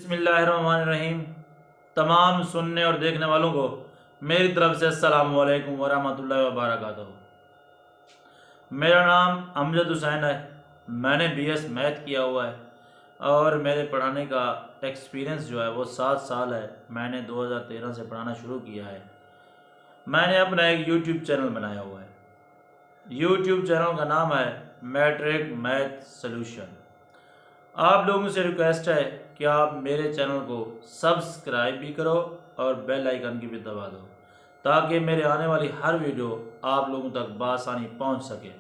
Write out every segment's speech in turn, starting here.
बिस्मिल्लाहिर्रहमानिर्रहीम। तमाम सुनने और देखने वालों को मेरी तरफ से अस्सलामु अलैकुम वरहमतुल्लाहि वबरकातुहू। मेरा नाम अमजद हुसैन है। मैंने बीएस मैथ किया हुआ है और मेरे पढ़ाने का एक्सपीरियंस जो है वो 7 साल है। मैंने 2013 से पढ़ाना शुरू किया है। मैंने अपना एक यूट्यूब चैनल बनाया हुआ है। यूट्यूब चैनल का नाम है मैट्रिक मैथ सॉल्यूशन। आप लोगों से रिक्वेस्ट है कि आप मेरे चैनल को सब्सक्राइब भी करो और बेल आइकन की भी दबा दो ताकि मेरे आने वाली हर वीडियो आप लोगों तक बआसानी पहुंच सके,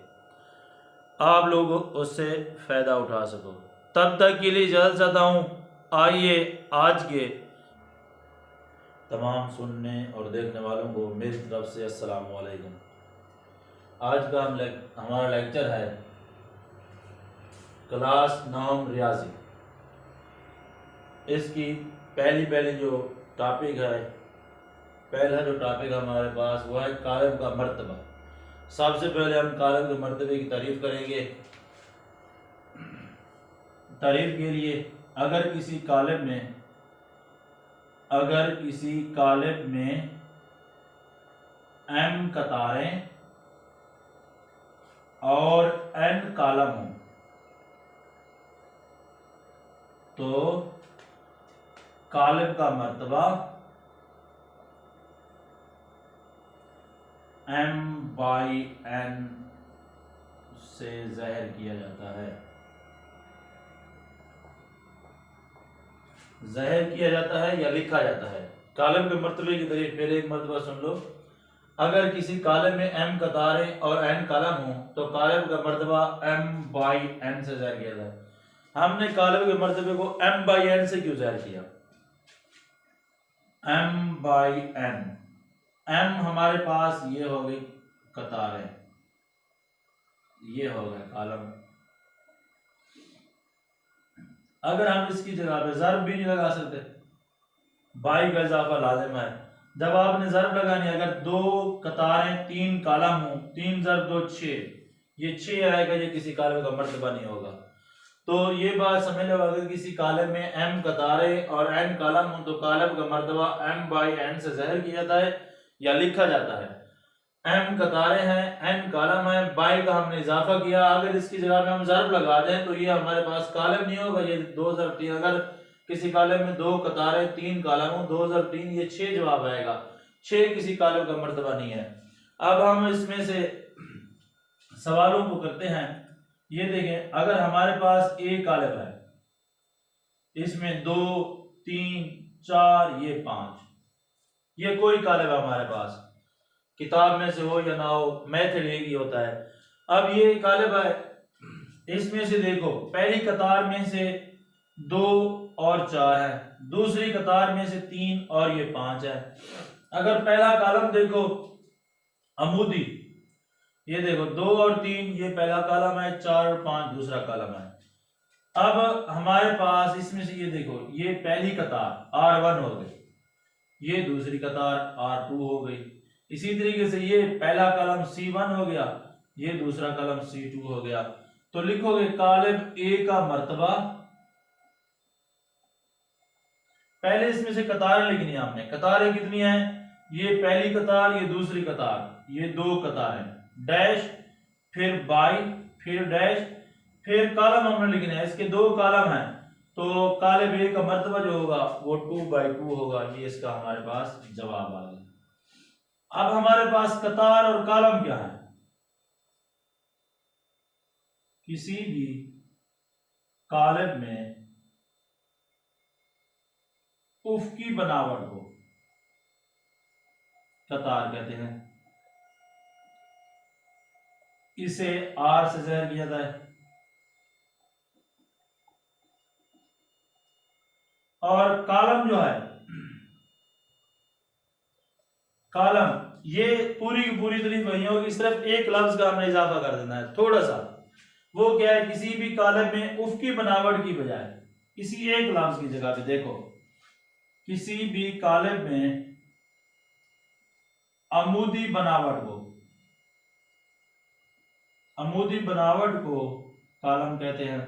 आप लोग उससे फ़ायदा उठा सको। तब तक के लिए इजाज़त चाहता हूँ। आइए आज के तमाम सुनने और देखने वालों को मेरी तरफ से अस्सलामु अलैकुम। आज का हमारा लेक्चर है क्लास 9 रियाजी। इसकी पहली जो टॉपिक है, पहला जो टॉपिक हमारे पास वो है कालम का मर्तबा। सबसे पहले हम कालम के मर्तबे की तारीफ करेंगे। तारीफ के लिए अगर किसी कालम में m कतारें और n कॉलम हो तो कालम का मर्तबा m/n से ज़ाहिर किया जाता है। ज़ाहिर किया जाता है या लिखा जाता है। कालम के मर्तबे की तारीफ पहले एक मर्तबा सुन लो। अगर किसी कालम में m कतारें और n कॉलम हो तो कालम का मर्तबा m/n से ज़ाहिर किया जाता है। हमने कालम के मर्तबे को m/n से क्यों ज़ाहिर किया? m/n, m हमारे पास ये हो गई कतारें, ये हो गया कॉलम। अगर हम इसकी जगह पे ज़र्ब भी नहीं लगा सकते, बाई का इजाफा लाजिम है। जब आपने ज़र्ब लगानी, अगर 2 कतारें 3 कॉलम हो, 3 × 2 6, ये 6 आएगा, ये किसी कालम का मर्तबा नहीं होगा। तो ये बात समझ लो, अगर किसी कालम में m कतारें और n कॉलम हो तो कालम का मर्तबा m/n से ज़ाहिर किया जाता है या लिखा जाता है। m कतारें हैं, n कॉलम है, बाई का हमने इजाफा किया। अगर इसकी जगह में हम ज़र्ब लगा दें तो ये हमारे पास कॉलम नहीं होगा, ये 2 × 3। अगर किसी कॉलम में 2 कतारें 3 कॉलम हो, 2 × 3 ये 6 जवाब आएगा। 6 किसी कॉलम का मर्तबा नहीं है। अब हम इसमें से सवालों को करते हैं। ये देखें, अगर हमारे पास एक कॉलम है, इसमें 2 3 4 ये 5, ये कोई कॉलम है हमारे पास, किताब में से हो या ना हो, मेथड एक ही होता है। अब ये कॉलम है, इसमें से देखो पहली कतार में से 2 और 4 है, दूसरी कतार में से 3 और ये 5 है। अगर पहला कॉलम देखो अमूदी, ये देखो 2 और 3 ये पहला कॉलम है, 4 और 5 दूसरा कॉलम है। अब हमारे पास इसमें से ये देखो, ये पहली कतार R1 हो गई, ये दूसरी कतार R2 हो गई। इसी तरीके से ये पहला कॉलम C1 हो गया, ये दूसरा कॉलम C2 हो गया। तो लिखोगे कॉलम A का मर्तबा, पहले इसमें से कतारें लिखनी है हमने। कतारें कितनी हैं? ये पहली कतार, ये दूसरी कतार, ये 2 कतारें, डैश, फिर बाई, फिर डैश, फिर कॉलम हमने लिखना है। इसके 2 कॉलम हैं तो कॉलम ए का मर्तबा जो होगा वो 2/2 होगा। ये इसका हमारे पास जवाब आ गया। अब हमारे पास कतार और कॉलम क्या है? किसी भी कॉलम में उफ़की बनावट हो कतार कहते हैं। इसे R से ज़ाहिर किया जाता है। और कॉलम जो है, कॉलम ये पूरी की पूरी तारीफ वही होगी, सिर्फ एक लफ्ज का हमने इजाफा कर देना है थोड़ा सा। वो क्या है? किसी भी कॉलम में उफ़की बनावट की बजाय किसी एक लफ्ज की जगह पे देखो, किसी भी कॉलम में अमूदी बनावट को, अमूदी बनावट को कॉलम कहते हैं।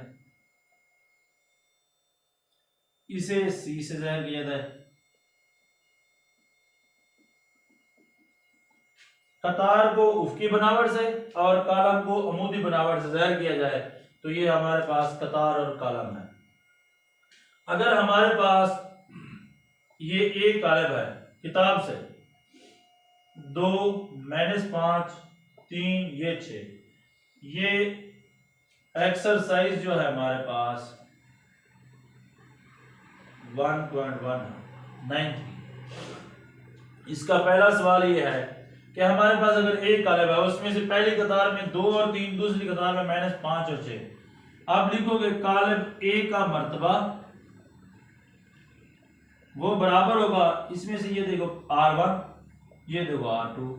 इसे सी से ज़ाहिर किया जाए, कतार को उफ़क़ी बनावट से और कालम को अमूदी बनावट से ज़ाहिर किया जाए, तो ये हमारे पास कतार और कालम है। अगर हमारे पास ये एक कालब है किताब से 2 -5 3 ये 6, ये एक्सरसाइज जो है हमारे पास 1.1 93। इसका पहला सवाल ये है कि हमारे पास अगर एक कालब है, उसमें से पहली कतार में 2 और 3, दूसरी कतार में -5 और 6। आप लिखोगे कालब ए का मर्तबा वो बराबर होगा, इसमें से ये देखो R1, ये देखो R2,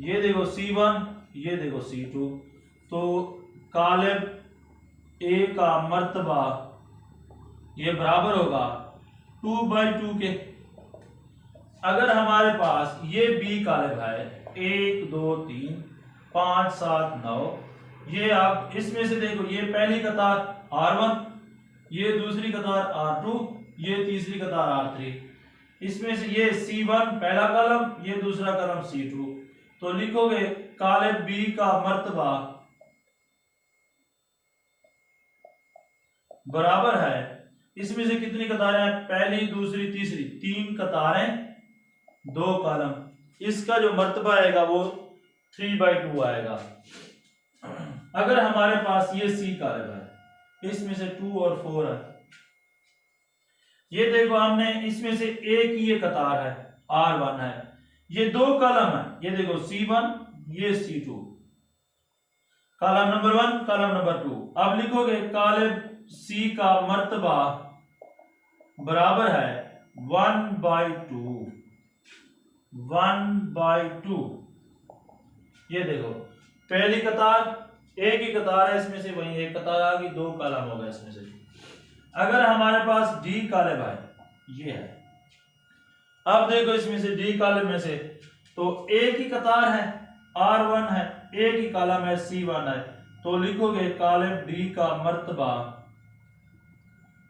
ये देखो C1, ये देखो C2, तो कालब ए का मर्तबा ये बराबर होगा 2/2 के। अगर हमारे पास ये बी कालब है 1 2 3 5 7 9, ये आप इसमें से देखो, ये पहली कतार R1, ये दूसरी कतार R2, ये तीसरी कतार R3, इसमें से ये C1 पहला कॉलम, ये दूसरा कॉलम C2, तो लिखोगे कालब बी का मर्तबा बराबर है, इसमें से कितनी कतारें हैं, पहली दूसरी तीसरी, 3 कतारें 2 कॉलम, इसका जो मर्तबा आएगा वो 3/2 आएगा। अगर हमारे पास ये सी कालब है, इसमें से 2 और 4 है, ये देखो हमने इसमें से एक ही ये कतार है R1 है, ये 2 कॉलम है, ये देखो C1, ये C2, column number 1 column number 2। अब लिखोगे कालब C का मर्तबा बराबर है 1/2, 1/2। ये देखो पहली कतार एक ही कतार है, इसमें से वही एक कतार आ गई, 2 कॉलम हो गए इसमें से। अगर हमारे पास डी कालब है, ये है, अब देखो इसमें से डी कालब में से तो एक ही कतार है R1 है, एक ही कॉलम है C1 है, तो लिखोगे कालब डी का मर्तबा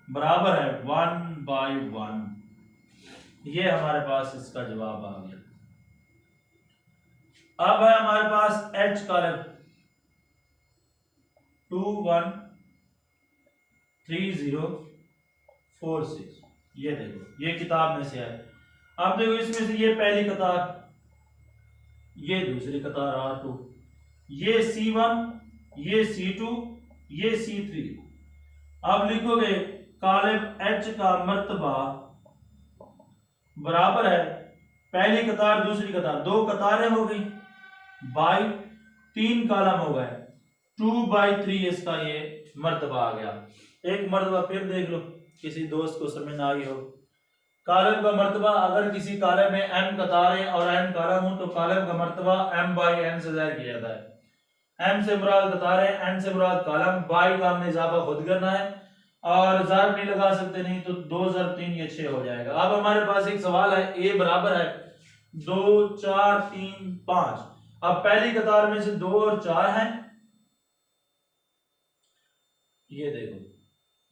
बराबर है 1/1। ये हमारे पास इसका जवाब आ गया। अब है हमारे पास H कालब 213046, ये देखो ये किताब में से है। अब देखो इसमें से ये पहली कतार, ये दूसरी कतार R2, ये C1, ये C2, ये C3। अब लिखोगे कालब H का मर्तबा बराबर है, पहली कतार दूसरी कतार, 2 कतारें हो गई बाई 3 कॉलम हो गए, 2/3 इसका ये मर्तबा आ गया। एक मर्तबा फिर देख लो, किसी दोस्त को समझ ना आई हो। कॉलम का मर्तबा, अगर किसी कॉलम में m कतारें और n कॉलम हो तो कॉलम का मर्तबा m/n से ज़ाहिर किया जाता है। m से मुराद कतारें, n से मुराद कॉलम, बाई का हमने इजाफा खुद करना है और ज़र्ब नहीं लगा सकते, नहीं तो 2 × 3 ये 6 हो जाएगा। अब हमारे पास एक सवाल है, a बराबर है 2 4 3 5। अब पहली कतार में से 2 और 4 हैं, ये देखो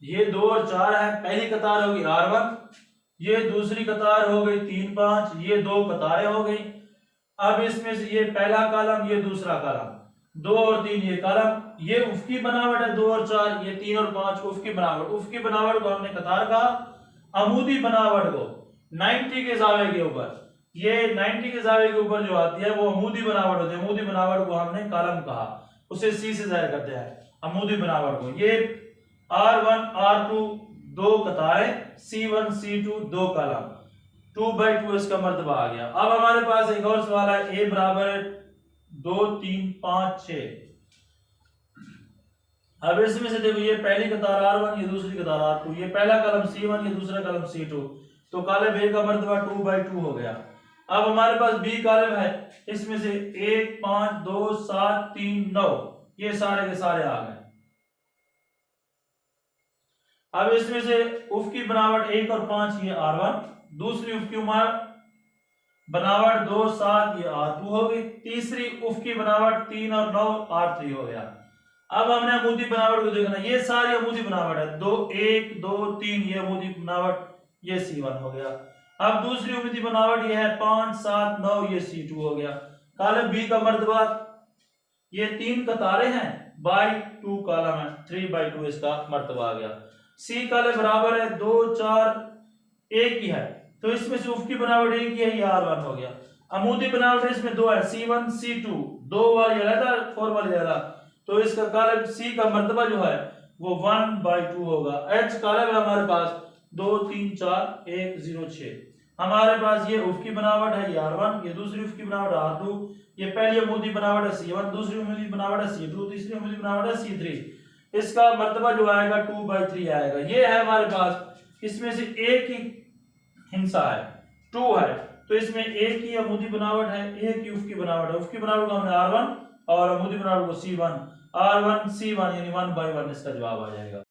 ये 2 और 4 है, पहली कतार होगी R1, ये दूसरी कतार हो गई 3 5, ये 2 कतारें हो गई। अब इसमें से ये पहला कॉलम, ये दूसरा कॉलम, 2 और 3 ये कॉलम, ये उफ़क़ी बनावट है 2 और 4, ये 3 और 5 उफ़क़ी बनावट। उफ़क़ी बनावट को हमने कतार कहा, अमूदी बनावट को 90 के ज़ावे के ऊपर, ये 90 के ज़ावे के ऊपर जो आती है वो अमूदी बनावट होती है। अमूदी बनावट को हमने कॉलम कहा, उसे सी से ज़ाहिर करते हैं अमूदी बनावट को। ये R1 R2 2 कतारें, C1 C2 2 कॉलम, 2/2 इसका मर्तबा आ गया। अब हमारे पास एक और सवाल है, a बराबर है 2 3 5 6। अब इसमें से देखो ये पहली कतार R1, ये दूसरी कतार R2, ये पहला कॉलम C1, ये दूसरा कॉलम C2, तो कॉलम A का मर्तबा 2/2 हो गया। अब हमारे पास B कॉलम है, इसमें से 1 5 2 7 3 9, ये सारे के सारे आ गए। अब इसमें से उफ़क़ी बनावट 1 और 5 ये R1, दूसरी उफ़क़ी बनावट 2 7 ये R2 हो गई, तीसरी उफ़क़ी बनावट 3 और 9 R3 हो गया। अब हमने अमूदी बनावट को देखना, ये सारी अमूदी बनावट है, 2 1 2 3 ये अमूदी बनावट, ये C1 हो गया। अब दूसरी अमूदी बनावट ये है 5 7 9 ये C2 हो गया। कॉलम बी का मर्तबा, ये 3 कतारें हैं बाई 2 कॉलम है, 3/2 इसका मर्तबा आ गया। सी कॉलम बराबर है 2 4 एक ही है, तो इसमें से उफ़क़ी बनावट एक ही है, ये R1 हो गया। अमूदी बनावट इसमें 2 है, C1 C2, 2 वाली अलग 4 वाली अलग, तो इसका कॉलम सी का मर्तबा जो है वो 1/2 होगा। एच कॉलम है हमारे पास 2 3 4 1 0 6, हमारे पास ये उफ़क़ी बनावट है, ये R1, ये दूसरी उफ़क़ी बनावट R2, ये पहली अमूदी बनावट है C1, दूसरी अमूदी बनावट है C2, तीसरी अमूदी बनावट है C3, इसका मर्तबा जो आएगा 2/3 आएगा। ये है हमारे पास, इसमें से एक ही हिस्सा है 2 है, तो इसमें एक ही अमूदी बनावट है, एक ही उफ़क़ी बनावट है। उफ़क़ी बनावट को हमने R1 और अमूदी बनावट को C1, R1 C1 यानी 1/1 इसका जवाब आ जाएगा।